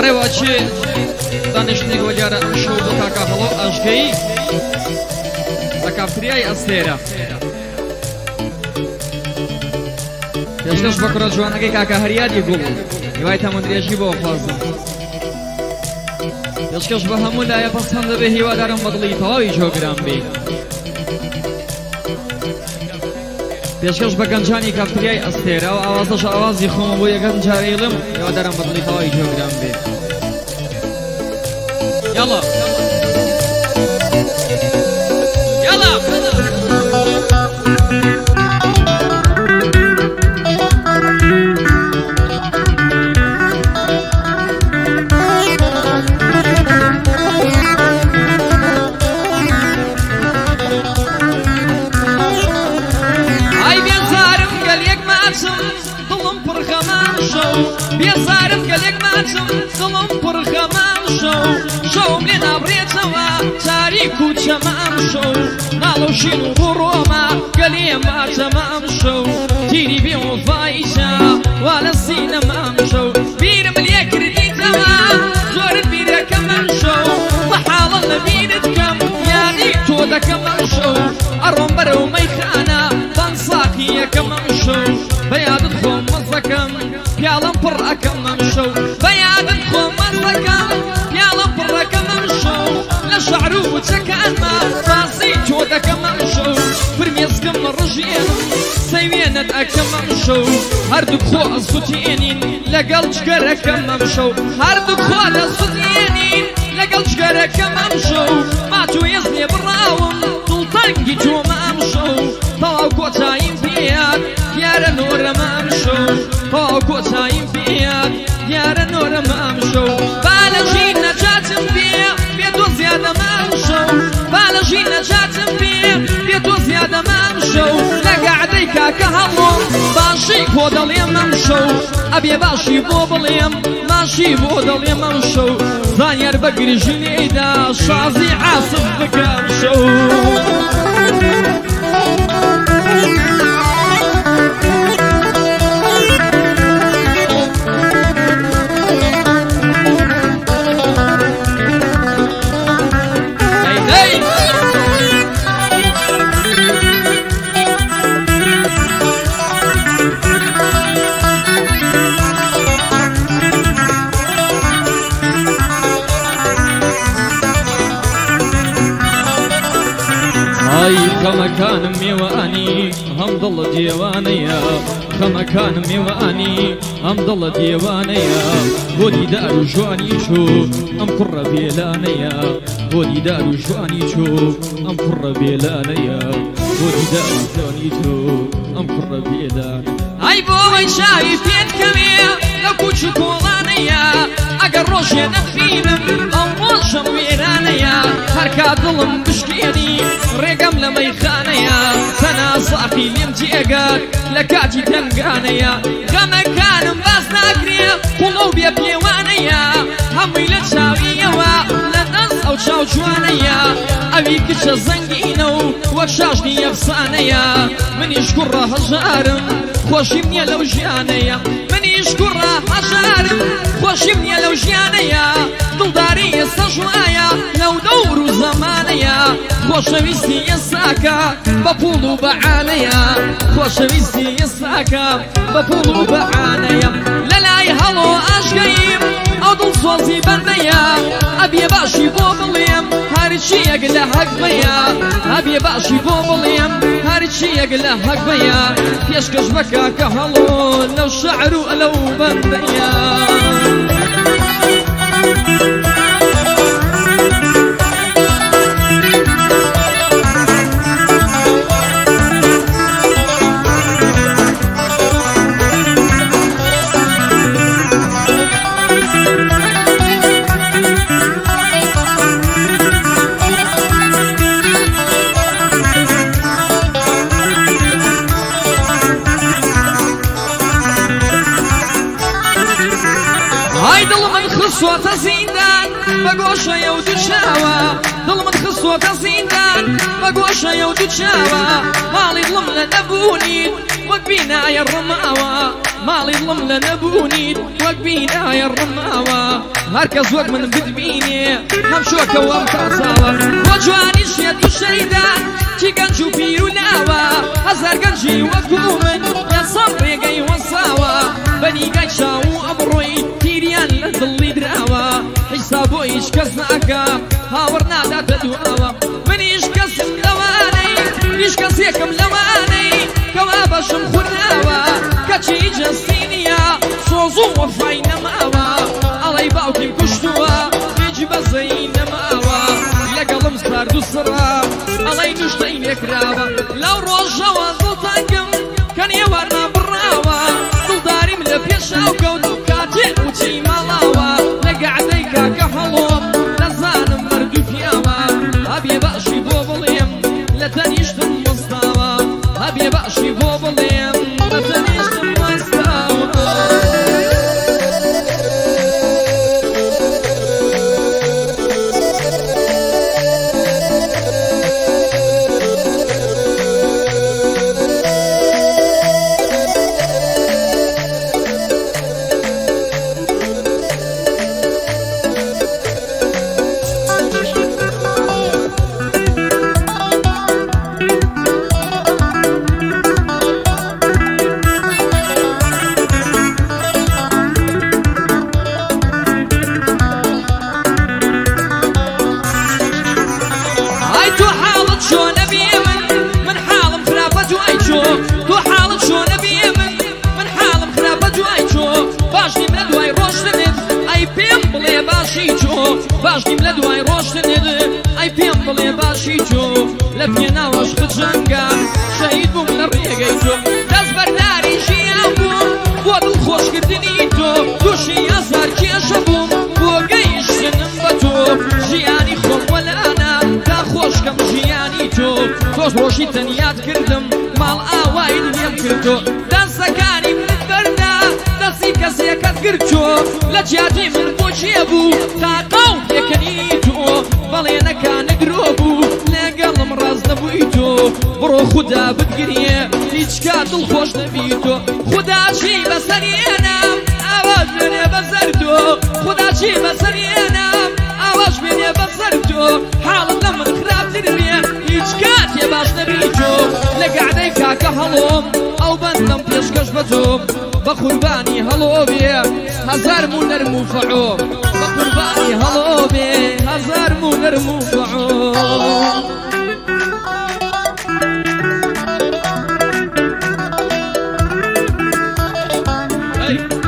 بەڕێوەچێ دانیشتنێک وەجارە شەو دو کاکا هەڵۆ ئاشگەی لە کافتریای ئەستێرە پێشکەش بە کوڕە جوانەکەی کاکا هەریادی گوڵ هیوای تەمەندرێژی بۆ خوازم پێشکەش بە هەموو لایە پەسەند دەبێ هیوادارم بەدڵی تەواوی جۆگران بێ پێشکەش بە گەنجانی کافتریای ئەستێرە و ئاوازەش ئاوازی خۆمە بۆ یەکەم جارێڵم هیوادارم بەدڵی تەواوی جۆگران بێ يلا يلا هاي بيزارم قال يك ما ظلم برخمان شو بيزارم قال يك ما ظلم برخمان شو لنا بريتوا تاريخ وتمام شو نالو شنو بروما قال ما تمام شو تيري بيو فايشة ولا السينما مام شو بيرم اليكر توا زور بيرا كمان شو وحال الله بيدكم يا ريتو دا كمان شو الرم برو ميخانا بنصاقي كمان شو بياد تخوم مزكم يا لمبر كمان شو بياد تخوم مزكم يا لمبر كمان شو لا شعرو وتكان ما فاصي جودا كمان شو برميز كم الرجيل سيوينة كمان شو هردك خو الصوتينين لقل جقرة كمان شو هردك خو الصوتينين لقل جقرة كمان شو ما تويزني براوم طلطنقي جو مام شو طاو كوتاين بياد يا نور مام شو طاو كوتاين بياد يا نور مام شو بالجينا جاتم بيه بيدو زيادة مام شو بالجينا جاتم بيه بيدو زيادة مام شو لقعديك كهلو باشي بودل يمام شو أبي باشي بوبليم ماشي بودل يمام شو زانير بقري جليدا شازي عاصف بكام شو خمكان ميواني هم ضل ديوانيا خمكان ميواني هم ضل ديوانيا بودي دار جواني شو ام قر بيلانيا بودي دار جواني شو ام قر بيلانيا بودي دار جواني شو ام قر بيلانيا هاي بوي شايفين كمية لو كنت شكولانيا اقر روشي نخيلم ام روشم ويرانيا هركا ظلم بشكيني رقم لميخانيا سنا صاحي لمجيقات لكاتي تنقانيا غما كان مباسناكريا قلوب يبيوانيا همي لتشاوية لنص او شاو جوانيا ابيك الزنقينو وكشاشني يفصانيا من يشكر هجارم خوشي مني لو جانيا من يشكر هجارم خوشي مني لو جانيا دلداري يستجوايا لو دور زمانيا خوشويستي يساكا بطول بعانيا خوشويستي يساكا بطول بعانيا للاي هلو اشقيم او دل صوزي بنديا ابي باشي بوبليم هارشي يقل حق بيا ابي باشي بوبليم هارشي يقل حق بيا يشكش بكا كهلو لو شعرو لو بنديا خصوة زيندان بقوشة يودو شاوى ظلمت خصوة زيندان بقوشة يودو شاوى مالي ظلمنا نبوني وقبينا يا الرماوى ماڵی دڵم لە نەبوونیت وەک بینایە ڕماوە هەرکەس وەک من بتبینێ هەم شۆکەوەم تاچاوە بۆ جوانی شێت و شەیدان چی گەنج و پیر و لاوە هەزار گەنجی وەکو من لەسەڵ ڕێگەی وەساوە بەنیگای چاو و ئەمڕۆی تیریان لە دڵی دراوە حیسا بۆ هیچ کەس ناکە هاوڕ ناداتە دواوە من هیچ کەسم لەوانەی هیچ کەسێکم لەوانەی کەوا بەشم خورداوە کەچی جەستی نییە سۆز و وەفای نەماوە ئەڵەی باوکیم کوشتووە هیچ بەزەی نەماوە لەگەڵم سارد و سڕا ئەڵەی نوشتەی لێکراوە لەو ڕۆژەوە دڵتانگم کە نێوانە بڕاوە دڵداریم لە پێشاو کەوت کاتێ وچی ماڵاوە لە گەعدەی کاکە هەڵۆم نەزانم مەرد و پیاوە هەبێ باشی بۆ بڵێم لە تەنیشتم وەستاوە هەبێ باشی بۆ بڵێم لە تەنیشتم وەستاوە باشنیم لە دوای ڕۆشتنت ئەی پێم بڵێ باشی تۆ لە پێناوەش بجەنگە شەهید بووم لە ڕێگەی تۆ دەست بەرداری ژیان بووم بۆ دڵخۆشکردنی تۆ تووشی هەزار کێشە بووم بۆ گەیشتنم بە تۆ ژیانی خۆم وەلانە تا خۆشکەم ژیانی تۆ تۆش ڕۆژی تەنیات کردم ماڵ ئاوای دنیام کردۆ دەستەکانی من بەردا دەستی کەسێکت کرد تۆ لە جیاتی من بۆ چیە بوو تا قەو پێکەنی تۆ بەڵێنەکانە درۆ بوو لەگەڵم ڕاز نەبووی تۆ بڕۆ خودا بتگریێ هیچ کات دڵخۆش نەبی تۆ خوداچی بەسەرێنام ئاواش بێنێ بەسەر تۆ خوداچی بەسەرێنام ئاواش بێنێ بەسەر تۆ حاڵت لە من خراپتر بێ هیچ کاتێ باش نەبی تۆ لە گەعدەی کاکە هەڵۆم ئەو بەندەم پێشکەش بە تۆم بە قوربانی هەڵۆ بێ هەزار مو نەرم و فەعۆم بە قوربانی هەڵۆ بێ هەزار مو نەرم و فەعۆم Hey!